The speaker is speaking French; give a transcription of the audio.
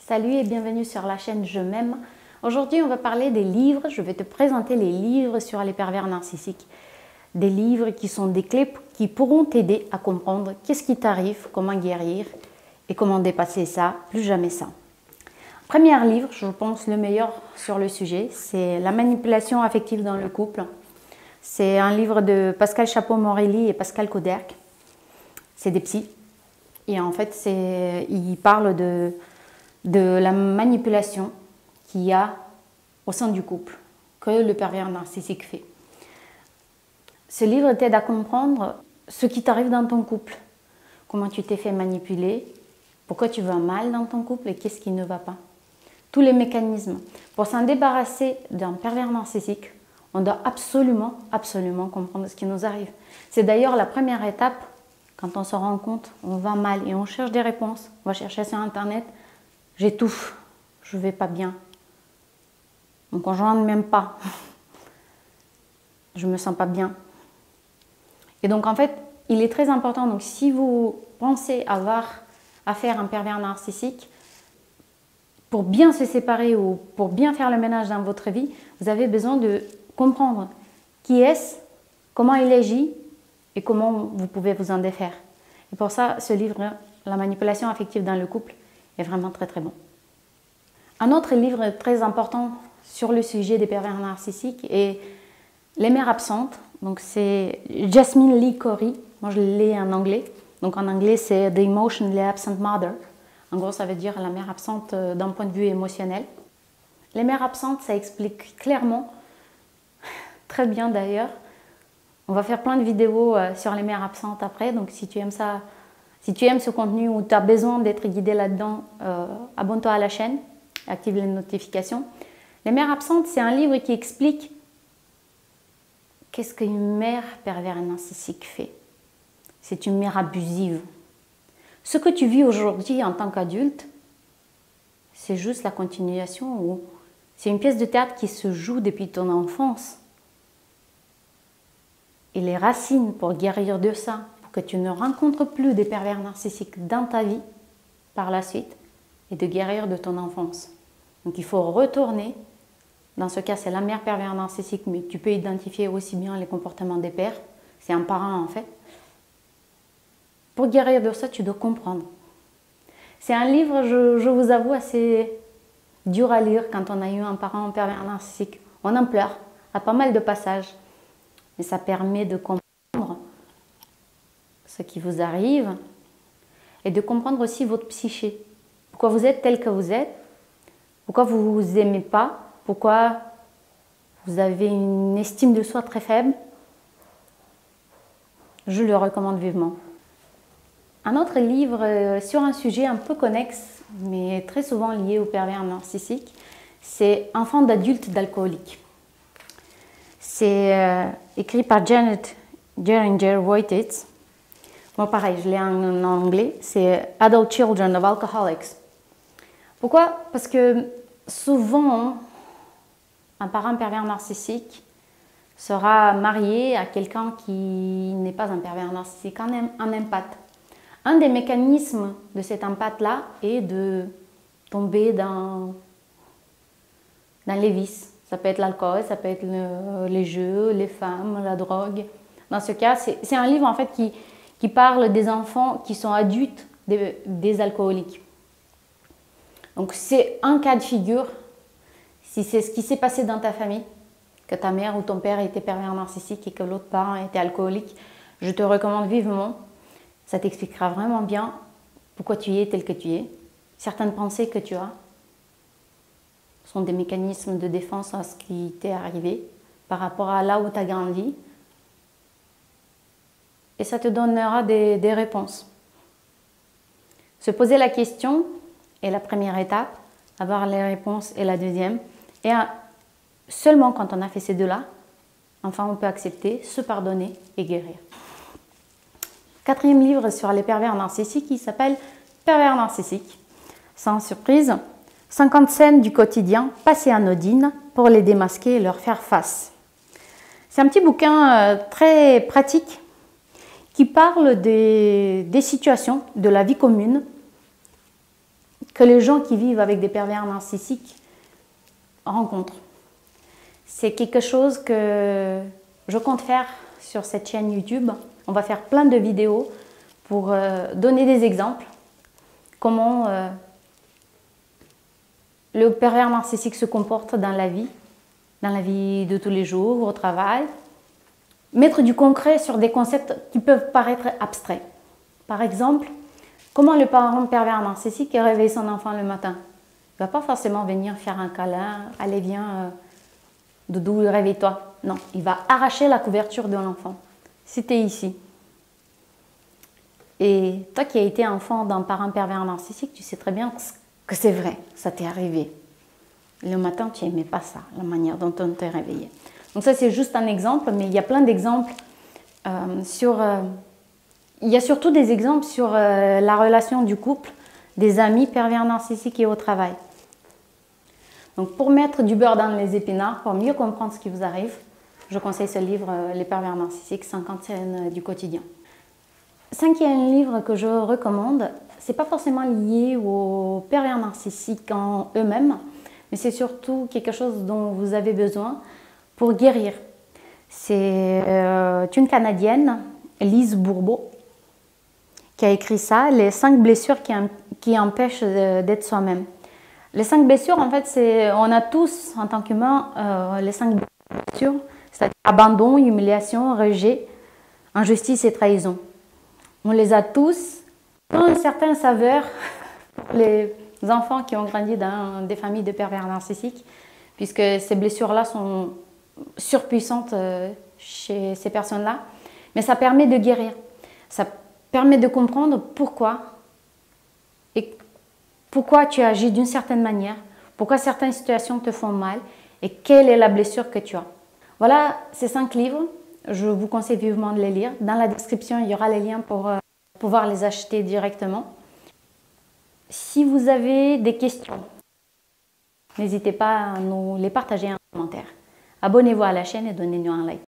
Salut et bienvenue sur la chaîne Je m'aime. Aujourd'hui, on va parler des livres. Je vais te présenter les livres sur les pervers narcissiques. Des livres qui sont des clés qui pourront t'aider à comprendre qu'est-ce qui t'arrive, comment guérir et comment dépasser ça, plus jamais ça. Premier livre, je pense le meilleur sur le sujet, c'est La manipulation affective dans le couple. C'est un livre de Pascal Chapeau-Morelli et Pascal Cauderc. C'est des psys. Et en fait, il parle de la manipulation qu'il y a au sein du couple, que le pervers narcissique fait. Ce livre t'aide à comprendre ce qui t'arrive dans ton couple, comment tu t'es fait manipuler, pourquoi tu vas mal dans ton couple et qu'est-ce qui ne va pas. Tous les mécanismes. Pour s'en débarrasser d'un pervers narcissique, on doit absolument comprendre ce qui nous arrive. C'est d'ailleurs la première étape. Quand on se rend compte, on va mal et on cherche des réponses. On va chercher sur Internet. J'étouffe, je vais pas bien. Mon conjoint ne m'aime pas. Je me sens pas bien. Et donc en fait, il est très important. Donc si vous pensez avoir affaire à un pervers narcissique, pour bien se séparer ou pour bien faire le ménage dans votre vie, vous avez besoin de comprendre qui est-ce, comment il agit et comment vous pouvez vous en défaire. Et pour ça, ce livre, La manipulation affective dans le couple, est vraiment très très bon. Un autre livre très important sur le sujet des pervers narcissiques est Les mères absentes. Donc c'est Jasmine Lee Cori. Moi je l'ai en anglais. Donc en anglais c'est The Emotionally Absent Mother. En gros ça veut dire la mère absente d'un point de vue émotionnel. Les mères absentes, ça explique clairement, très bien d'ailleurs. On va faire plein de vidéos sur les mères absentes après. Donc si tu aimes ça, si tu aimes ce contenu ou tu as besoin d'être guidé là-dedans, abonne-toi à la chaîne, active les notifications. Les mères absentes, c'est un livre qui explique qu'est-ce qu'une mère pervers narcissique fait. C'est une mère abusive. Ce que tu vis aujourd'hui en tant qu'adulte, c'est juste la continuation ou c'est une pièce de théâtre qui se joue depuis ton enfance. Et les racines pour guérir de ça, pour que tu ne rencontres plus des pervers narcissiques dans ta vie par la suite, et de guérir de ton enfance. Donc il faut retourner, dans ce cas c'est la mère pervers narcissique, mais tu peux identifier aussi bien les comportements des pères, c'est un parent en fait. Pour guérir de ça, tu dois comprendre. C'est un livre, je vous avoue, assez dur à lire quand on a eu un parent pervers narcissique. On en pleure, à pas mal de passages. Mais ça permet de comprendre ce qui vous arrive et de comprendre aussi votre psyché. Pourquoi vous êtes tel que vous êtes, pourquoi vous ne vous aimez pas, pourquoi vous avez une estime de soi très faible. Je le recommande vivement. Un autre livre sur un sujet un peu connexe, mais très souvent lié au pervers narcissique, c'est Enfants d'adultes d'alcooliques. C'est écrit par Janet Geringer-Voititz. Moi, pareil, je l'ai en anglais. C'est Adult Children of Alcoholics. Pourquoi? Parce que souvent, un parent pervers narcissique sera marié à quelqu'un qui n'est pas un pervers narcissique, un empathe. Un des mécanismes de cet empathe-là est de tomber dans les vices. Ça peut être l'alcool, ça peut être les jeux, les femmes, la drogue. Dans ce cas, c'est un livre en fait qui parle des enfants qui sont adultes des alcooliques. Donc c'est un cas de figure, si c'est ce qui s'est passé dans ta famille, que ta mère ou ton père était pervers narcissique et que l'autre parent était alcoolique, je te recommande vivement. Ça t'expliquera vraiment bien pourquoi tu es tel que tu es. Certaines pensées que tu as sont des mécanismes de défense à ce qui t'est arrivé par rapport à là où tu as grandi. Et ça te donnera des réponses. Se poser la question est la première étape, avoir les réponses est la deuxième. Et seulement quand on a fait ces deux-là, enfin on peut accepter, se pardonner et guérir. Quatrième livre sur les pervers narcissiques, il s'appelle Pervers narcissiques. Sans surprise, 50 scènes du quotidien passées anodines pour les démasquer et leur faire face. C'est un petit bouquin très pratique qui parle des situations de la vie commune que les gens qui vivent avec des pervers narcissiques rencontrent. C'est quelque chose que je compte faire sur cette chaîne YouTube. On va faire plein de vidéos pour donner des exemples. Comment le pervers narcissique se comporte dans la vie de tous les jours, au travail. Mettre du concret sur des concepts qui peuvent paraître abstraits. Par exemple, comment le parent pervers narcissique réveille son enfant le matin. Il ne va pas forcément venir faire un câlin, allez viens, doudou, réveille-toi. Non, il va arracher la couverture de l'enfant. Si tu es ici. Et toi qui as été enfant d'un parent pervers narcissique, tu sais très bien que c'est vrai, ça t'est arrivé. Le matin, tu n'aimais pas ça, la manière dont on t'est réveillé. Donc ça, c'est juste un exemple, mais il y a plein d'exemples il y a surtout des exemples sur la relation du couple, des amis pervers narcissiques et au travail. Donc pour mettre du beurre dans les épinards, pour mieux comprendre ce qui vous arrive, je conseille ce livre, Les pervers narcissiques, 50 scènes du quotidien. Cinquième livre que je recommande, c'est pas forcément lié aux pervers narcissiques en eux-mêmes, mais c'est surtout quelque chose dont vous avez besoin pour guérir. C'est une Canadienne, Lise Bourbeau, qui a écrit ça, les 5 blessures qui empêchent d'être soi-même. Les 5 blessures, en fait, on a tous, en tant qu'humains, les 5 blessures, c'est-à-dire abandon, humiliation, rejet, injustice et trahison. On les a tous, ont une certaine saveur pour les enfants qui ont grandi dans des familles de pervers narcissiques, puisque ces blessures-là sont surpuissantes chez ces personnes-là. Mais ça permet de guérir, ça permet de comprendre pourquoi tu agis d'une certaine manière, pourquoi certaines situations te font mal et quelle est la blessure que tu as. Voilà ces 5 livres. Je vous conseille vivement de les lire. Dans la description, il y aura les liens pour pouvoir les acheter directement. Si vous avez des questions, n'hésitez pas à nous les partager en commentaire. Abonnez-vous à la chaîne et donnez-nous un like.